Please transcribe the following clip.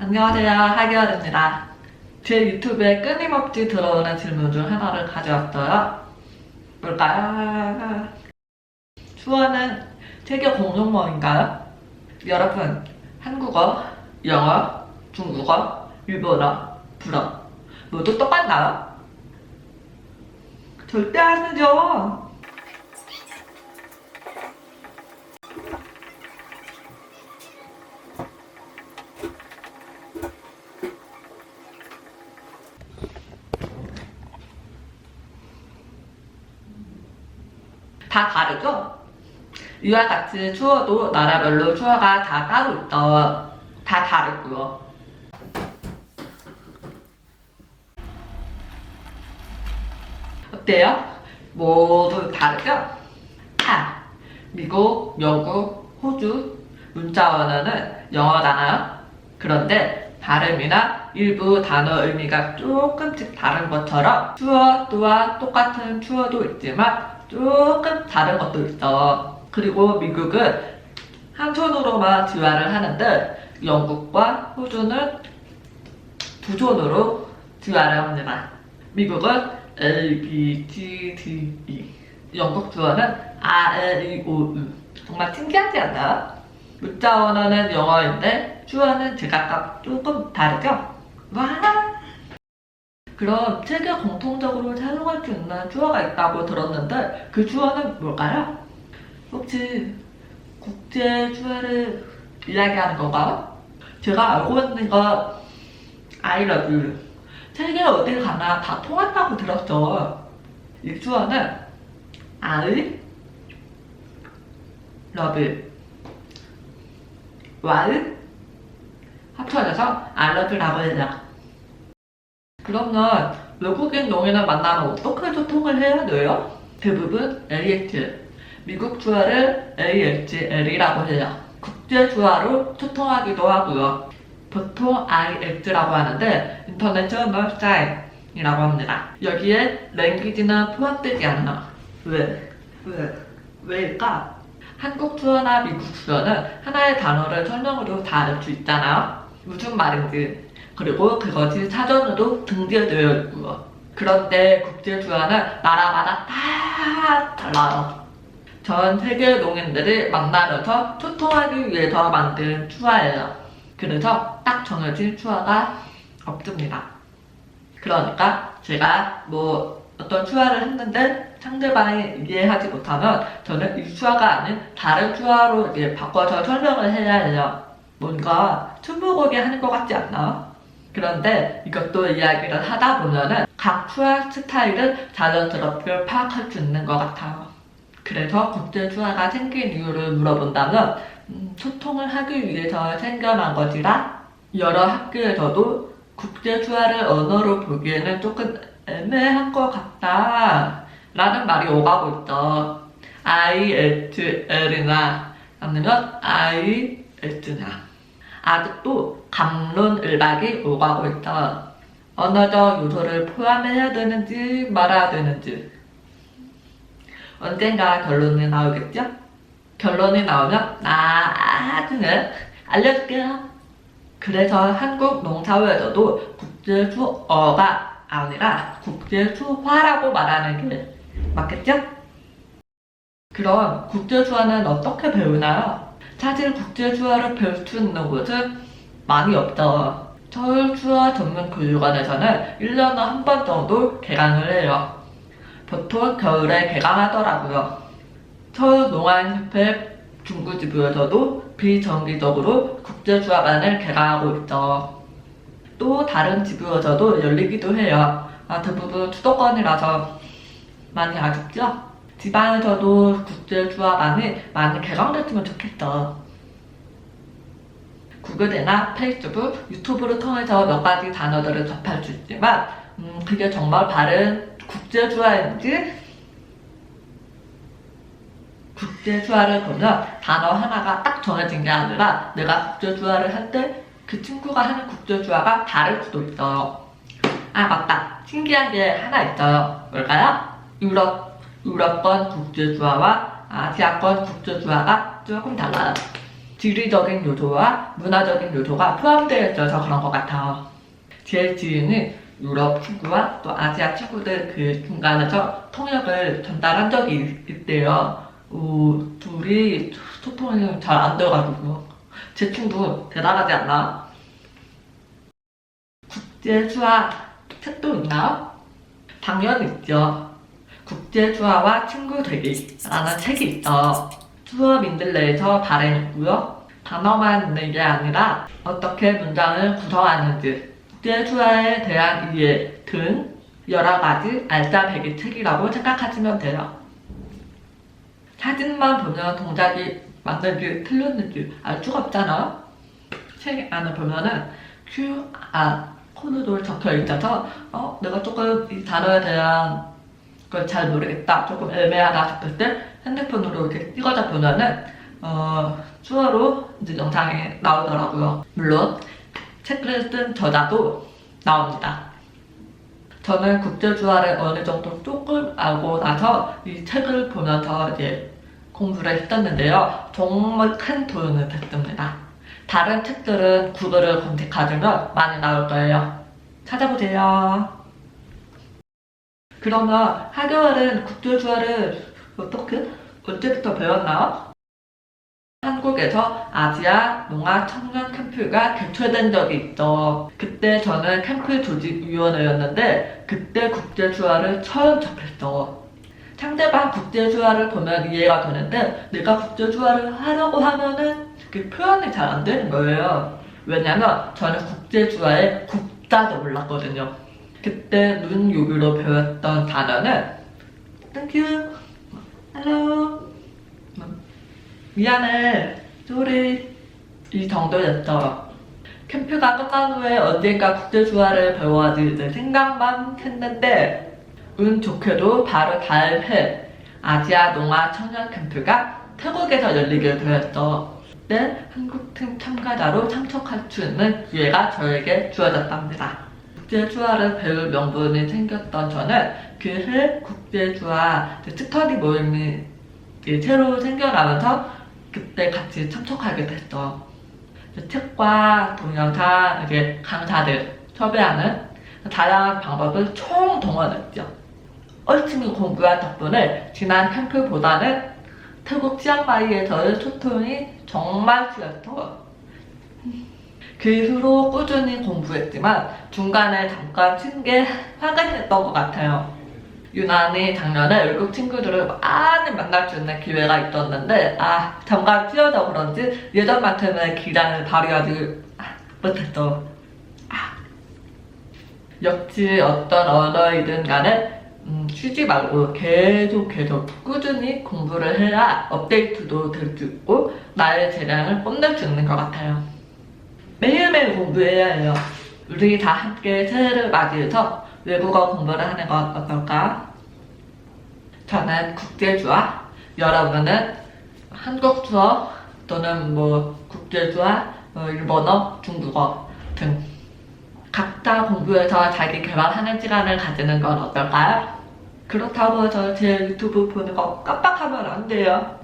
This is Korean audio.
안녕하세요, 하기열입니다. 제 유튜브에 끊임없이 들어오는 질문 중 하나를 가져왔어요. 뭘까요? 수어는 세계 공용어인가요? 여러분, 한국어, 영어, 중국어, 일본어, 불어 모두 똑같나요? 절대 아니죠. 다 다르죠? 이와 같이 추어도 나라별로 추어가 다 따로 있어. 다 다르고요. 어때요? 모두 다르죠? 미국, 영국, 호주 문자 언어는 영어잖아요. 그런데 발음이나 일부 단어 의미가 조금씩 다른 것처럼 추어 또한 똑같은 추어도 있지만 조금 다른 것도 있어. 그리고 미국은 한 손으로만 지화를 하는데 영국과 호주는 두 손으로 지화를 합니다. 미국은 A, B, C, D, E. 영국 주어는 R, L, E, O, U. 정말 신기하지 않나요? 문자 언어는 영어인데 주어는 제각각 조금 다르죠? 와! 그럼 세계 공통적으로 사용할 수 있는 주어가 있다고 들었는데 그 주어는 뭘까요? 혹시 국제 주어를 이야기하는 건가요? 제가 알고 있는 건 I love you. 세계 어딜 가나 다 통한다고 들었죠. 이 주어는 I love while 합쳐져서 I love you라고 해요. 그러면 외국인 농인을 만나면 어떻게 소통을 해야 돼요? 대부분 AH, 미국 주어를 AHL이라고 해요. 국제 주어로 소통하기도 하고요. 보통 IX라고 하는데 International Sign이라고 합니다. 여기에 랭귀지는 포함되지 않아. 왜일까? 한국 주어나 미국 주어는 하나의 단어를 설명으로 다 알 수 있잖아요. 무슨 말인지. 그리고 그것이 사전으로 등재되어 있고요. 그런데 국제 주어는 나라마다 다 달라요. 전 세계 농인들이 만나면서 소통하기 위해서 만든 추어예요. 그래서 딱 정해진 추어가 없습니다. 그러니까 제가 어떤 추어를 했는데 상대방이 이해하지 못하면 저는 이 추어가 아닌 다른 추어로 바꿔서 설명을 해야 해요. 뭔가 스무고개 하는 것 같지 않나? 그런데 이것도 이야기를 하다 보면은 각 추어 스타일을 자연스럽게 파악할 수 있는 것 같아요. 그래서 국제 추어가 생긴 이유를 물어본다면 소통을 하기 위해서 생겨난 것이라 여러 학교에서도 국제 추어를 언어로 보기에는 조금 애매한 것 같다 라는 말이 오가고 있어. IHL이나 아니면 IS나 아직도 갑론을박이 오가고 있어. 언어적 요소를 포함해야 되는지 말아야 되는지 언젠가 결론이 나오겠죠? 결론이 나오면 나중에 알려줄게요. 그래서 한국 농사회에서도 국제수어가 아니라 국제수화라고 말하는 게 맞겠죠? 그럼 국제수어는 어떻게 배우나요? 사실 국제수어를 배울 수 있는 곳은 많이 없죠. 서울수어 전문교육원에서는 1년에 한 번 정도 개강을 해요. 보통 겨울에 개강하더라고요. 서울농아인협회 중구지부에서도 비정기적으로 국제수어반을 개강하고 있죠. 또 다른 지부에서도 열리기도 해요. 대부분 수도권이라서 많이 아쉽죠? 지방에서도 국제수어반이 많이 개강됐으면 좋겠어. 구글이나 페이스북, 유튜브를 통해서 몇 가지 단어들을 접할 수 있지만 그게 정말 바른 국제수어인지 국제수어를 보면 단어 하나가 딱 정해진 게 아니라 내가 국제수어를 할 때 그 친구가 하는 국제수어가 다를 수도 있어요. 맞다. 신기한 게 하나 있어요. 뭘까요? 유럽권 국제수어와 아시아권 국제수어가 조금 달라요. 지리적인 요소와 문화적인 요소가 포함되어 있어서 그런 것 같아요. 제 지인은 유럽 친구와 또 아시아 친구들 그 중간에서 통역을 전달한 적이 있대요. 둘이 소통이 잘 안 돼가지고. 제 친구 대단하지 않나? 국제수화 책도 있나요? 당연히 있죠. 국제수화와 친구 되기라는 책이 있어. 수어민들 내에서 발행했고요. 단어만 있는 게 아니라 어떻게 문장을 구성하는지, 국제수화에 대한 이해 등 여러 가지 알짜배기 책이라고 생각하시면 돼요. 사진만 보면 동작이 맞는지 틀렸는지 알 수가 없잖아요. 책 안에 보면은 QR 코드도 적혀 있어서 내가 조금 이 단어에 대한 걸 잘 모르겠다, 조금 애매하다 싶을 때 핸드폰으로 이렇게 찍어서 보면은 수어로 이제 영상이 나오더라고요. 물론 책을 쓴 저자도 나옵니다. 저는 국제주화를 어느 정도 조금 알고 나서 이 책을 보면서 이제 공부를 했었는데요. 정말 큰 도움이 됐습니다. 다른 책들은 구글을 검색하시면 많이 나올 거예요. 찾아보세요. 그러면 하교월은 국제주화를 언제부터 배웠나요? 한국에서 아시아 농아 청년 캠프가 개최된 적이 있죠. 그때 저는 캠프 조직위원회였는데 그때 국제주화를 처음 접했어. 상대방 국제주화를 보면 이해가 되는데 내가 국제주화를 하려고 하면은 그 표현이 잘 안 되는 거예요. 왜냐면 저는 국제주화의 국자도 몰랐거든요. 그때 눈요기로 배웠던 단어는 Thank you, hello, 미안해, sorry 이 정도였죠. 캠프가 끝난 후에 언젠가 국제주화를 배워야지 생각만 했는데 운 좋게도 바로 다음 해 아시아 농아 청년 캠프가 태국에서 열리게 되었죠. 그때 한국팀 참가자로 참석할 수 있는 기회가 저에게 주어졌답니다. 국제주화를 배울 명분이 생겼던 저는 그 해 국제주화 스터디 모임이 새로 생겨나면서 그때 같이 참석하게 됐어. 책과 동영상, 강사들 섭외하는 다양한 방법을 총동원했죠. 열심히 공부한 덕분에 지난 캠프보다는 태국 치앙마이에서의 소통이 정말 쉬웠어. 그 이후로 꾸준히 공부했지만 중간에 잠깐 쉰 게 화가 냈던 것 같아요. 유난히 작년에 외국 친구들을 많이 만날 수 있는 기회가 있었는데 잠깐 쉬어서 그런지 예전만큼의 기량을 발휘하지 못했어. 역시 어떤 언어이든 간에 쉬지 말고 계속 꾸준히 공부를 해야 업데이트도 될 수 있고 나의 재량을 뽐낼 수 있는 것 같아요. 매일매일 공부해야 해요. 우리 다 함께 새해를 맞이해서 외국어 공부를 하는 건 어떨까? 저는 국제주화, 여러분은 한국 수어 또는 국제주화, 일본어, 중국어 등 각자 공부해서 자기 개발하는 시간을 가지는 건 어떨까요? 그렇다고 해서 제 유튜브 보는 거 깜빡하면 안 돼요.